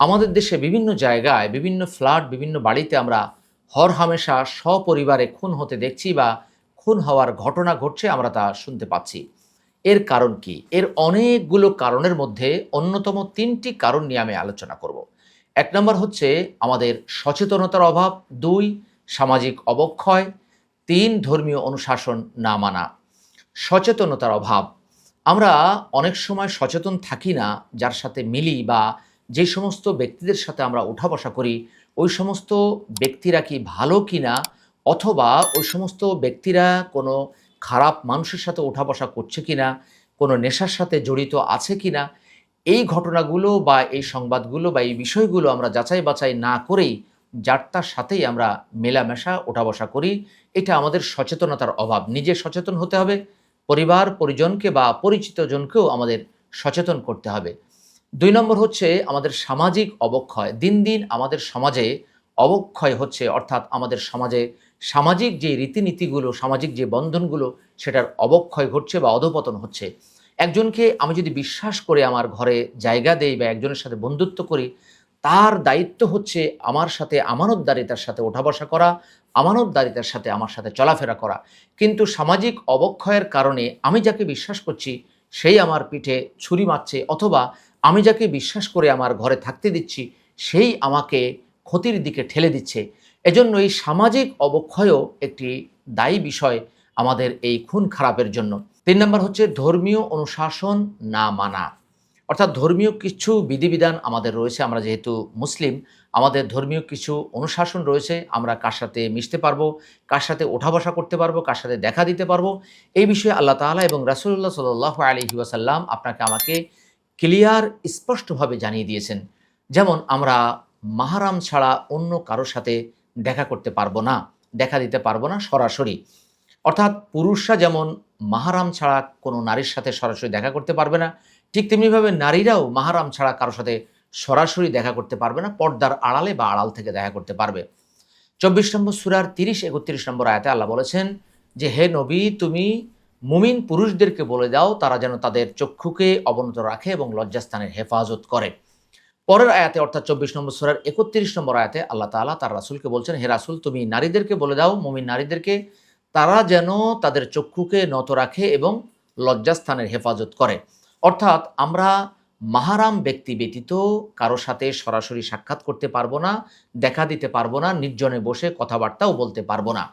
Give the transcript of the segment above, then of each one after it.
আমাদের দেশে বিভিন্ন জায়গায়, বিভিন্ন ফ্ল্যাট, বিভিন্ন বাড়িতে আমরা হরহামেশা সপরিবারে খুন হতে দেখছি বা খুন হওয়ার ঘটনা ঘটছে, আমরা তা শুনতে পাচ্ছি। এর কারণ কি? এর অনেকগুলো কারণের মধ্যে অন্যতম ৩টি কারণ নিয়ে আমি আলোচনা করব। ১ নম্বর হচ্ছে আমাদের সচেতনতার অভাব, ২ সামাজিক অবক্ষয়, ৩ ধর্মীয় অনুশাসন না মানা। সচেতনতার অভাব। আমরা অনেক সময় সচেতন থাকি না, যার সাথে মিলি বা যে সমস্ত ব্যক্তিদের সাথে আমরা উঠা বসা করি, ওই সমস্ত ব্যক্তিরা কি ভালো কিনা, অথবা ওই সমস্ত ব্যক্তিরা কোনো খারাপ মানুষের সাথে উঠা বসা করছে কিনা, কোনো নেশার সাথে জড়িত আছে কিনা, এই ঘটনাগুলো বা এই সংবাদগুলো বা এই বিষয়গুলো আমরা যাচাই বাছাই না করেই যার তার সাথেই আমরা মেলামেশা ওঠা বসা করি। এটা আমাদের সচেতনতার অভাব। নিজে সচেতন হতে হবে, পরিবার পরিজনকে বা পরিচিতজনকেও আমাদের সচেতন করতে হবে। ২ নম্বর হচ্ছে আমাদের সামাজিক অবক্ষয়। দিন, দিন আমাদের সমাজে অবক্ষয় হচ্ছে, অর্থাৎ আমাদের সমাজে সামাজিক যে রীতিনীতিগুলো, সামাজিক যে বন্ধনগুলো, সেটার অবক্ষয় ঘটছে বা অধঃপতন হচ্ছে। একজনকে আমি যদি বিশ্বাস করে আমার ঘরে জায়গা দেই বা একজনের সাথে বন্ধুত্ব করি, তার দায়িত্ব হচ্ছে আমার সাথে আমানতদারিতার সাথে ওঠা বসা করা, আমানতদারিতার সাথে আমার সাথে চলাফেরা করা। কিন্তু সামাজিক অবক্ষয়ের কারণে আমি যাকে বিশ্বাস করছি, সেই আমার পিঠে ছুরি মারছে, অথবা আমি যাকে বিশ্বাস করে আমার ঘরে থাকতে দিচ্ছি, সেই আমাকে ক্ষতির দিকে ঠেলে দিচ্ছে। এজন্য এই সামাজিক অবক্ষয়ও একটি দায়ী বিষয় আমাদের এই খুন খারাপের জন্য। ৩ নম্বর হচ্ছে ধর্মীয় অনুশাসন না মানা। অর্থাৎ ধর্মীয় কিছু বিধিবিধান আমাদের রয়েছে। আমরা যেহেতু মুসলিম, আমাদের ধর্মীয় কিছু অনুশাসন রয়েছে। আমরা কার সাথে মিশতে পারবো, কার সাথে ওঠা বসা করতে পারবো, কার সাথে দেখা দিতে পারবো। এই বিষয়ে আল্লাহ তাআলা এবং রাসূলুল্লাহ সাল্লাল্লাহু আলাইহি ওয়াসাল্লাম আপনাকে আমাকে ক্লিয়ার স্পষ্টভাবে জানিয়ে দিয়েছেন। যেমন আমরা মাহরাম ছাড়া অন্য কারো সাথে দেখা করতে পারবো না, দেখা দিতে পারবো না সরাসরি। অর্থাৎ পুরুষরা যেমন মাহরাম ছাড়া কোনো নারীর সাথে সরাসরি দেখা করতে পারবে না, ঠিক তেমনিভাবে নারীরাও মাহরাম ছাড়া কারো সাথে সরাসরি দেখা করতে পারবে না, পর্দার আড়ালে বা আড়াল থেকে দেখা করতে পারবে। ২৪ নম্বর সূরার ৩০-৩১ নম্বর আয়াতে আল্লাহ বলেছেন যে, হে নবী, তুমি মুমিন পুরুষদেরকে বলে দাও তারা যেন তাদের চক্ষুকে অবনত রাখে এবং লজ্জাস্থানের হেফাজত করে। পরের আয়াতে অর্থাৎ ২৪ নম্বর সূরার ৩১ নম্বর আয়াতে আল্লাহ তাআলা তার রাসূলকে বলছেন, হে রাসূল, তুমি নারীদেরকে বলে দাও, মুমিন নারীদেরকে, তারা যেন তাদের চক্ষুকে নত রাখে এবং লজ্জাস্থানের হেফাজত করে। অর্থাৎ আমরা মাহরাম ব্যক্তি ব্যতীত কারো সাথে সরাসরি সাক্ষাৎ করতে পারবো না, দেখা দিতে পারবো না, নির্জনে বসে কথাবার্তাও বলতে পারবো না।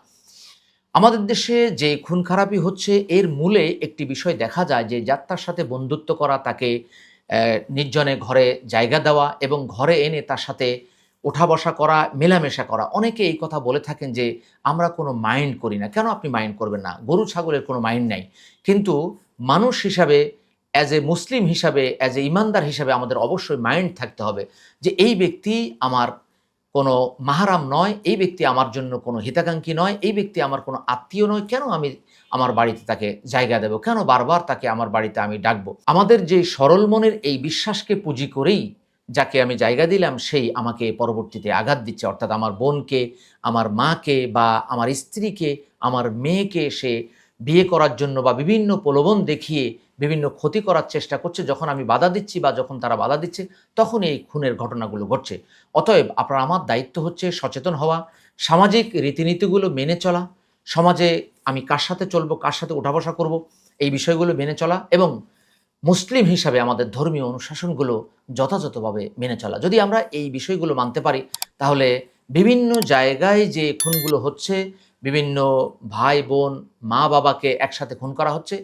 আমাদের দেশে যে খুন খারাপি হচ্ছে, এর মূলে একটি বিষয় দেখা যায় যে যার তার সাথে বন্ধুত্ব করা, তাকে নির্জনে ঘরে জায়গা দেওয়া এবং ঘরে এনে তার সাথে ওঠা বসা করা, মেলামেশা করা। অনেকে এই কথা বলে থাকেন যে আমরা কোনো মাইন্ড করি না। কেন আপনি মাইন্ড করবেন না? গরু ছাগলের কোনো মাইন্ড নাই। কিন্তু মানুষ হিসাবে, অ্যাজ এ মুসলিম হিসাবে, অ্যাজ এ ঈমানদার হিসাবে আমাদের অবশ্যই মাইন্ড থাকতে হবে যে এই ব্যক্তি আমার কোনো মাহরাম নয়, এই ব্যক্তি আমার জন্য কোনো হিতাকাঙ্ক্ষী নয়, এই ব্যক্তি আমার কোনো আত্মীয় নয়। কেন আমি আমার বাড়িতে তাকে জায়গা দেব? কেন বারবার তাকে আমার বাড়িতে আমি ডাকবো? আমাদের যে সরল মনের এই বিশ্বাসকে পুঁজি করেই যাকে আমি জায়গা দিলাম, সেই আমাকে পরবর্তীতে আঘাত দিচ্ছে। অর্থাৎ আমার বোনকে, আমার মাকে বা আমার স্ত্রীকে, আমার মেয়েকে সে বিয়ে করার জন্য বা বিভিন্ন প্রলোভন দেখিয়ে বিভিন্ন ক্ষতি করার চেষ্টা করছে। যখন আমি বাধা দিচ্ছি বা যখন তারা বাধা দিচ্ছে, তখন এই খুনের ঘটনাগুলো ঘটছে। অতএব আপনার আমার দায়িত্ব হচ্ছে সচেতন হওয়া, সামাজিক রীতিনীতিগুলো মেনে চলা, সমাজে আমি কার সাথে চলবো, কার সাথে উঠা বসা করব, এই বিষয়গুলো মেনে চলা এবং মুসলিম হিসাবে আমাদের ধর্মীয় অনুশাসনগুলো যথাযথভাবে মেনে চলা। যদি আমরা এই বিষয়গুলো মানতে পারি, তাহলে বিভিন্ন জায়গায় যে খুনগুলো হচ্ছে, বিভিন্ন ভাই বোন, মা বাবাকে একসাথে খুন করা হচ্ছে,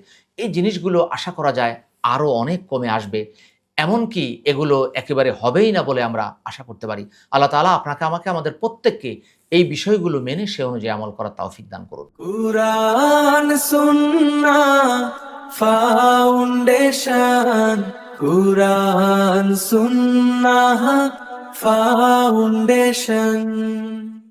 এই জিনিসগুলো আশা করা যায় আরও অনেক কমে আসবে। এমনকি এগুলো একেবারে হবেই না বলে আমরা আশা করতে পারি। আল্লাহ তাআলা আপনাকে আমাকে আমাদের প্রত্যেককে এই বিষয়গুলো মেনে সে অনুযায়ী আমল করার তৌফিক দান করুন। কুরআন সুন্নাহ ফাউন্ডেশন, কুরআন সুন্নাহ ফাউন্ডেশন।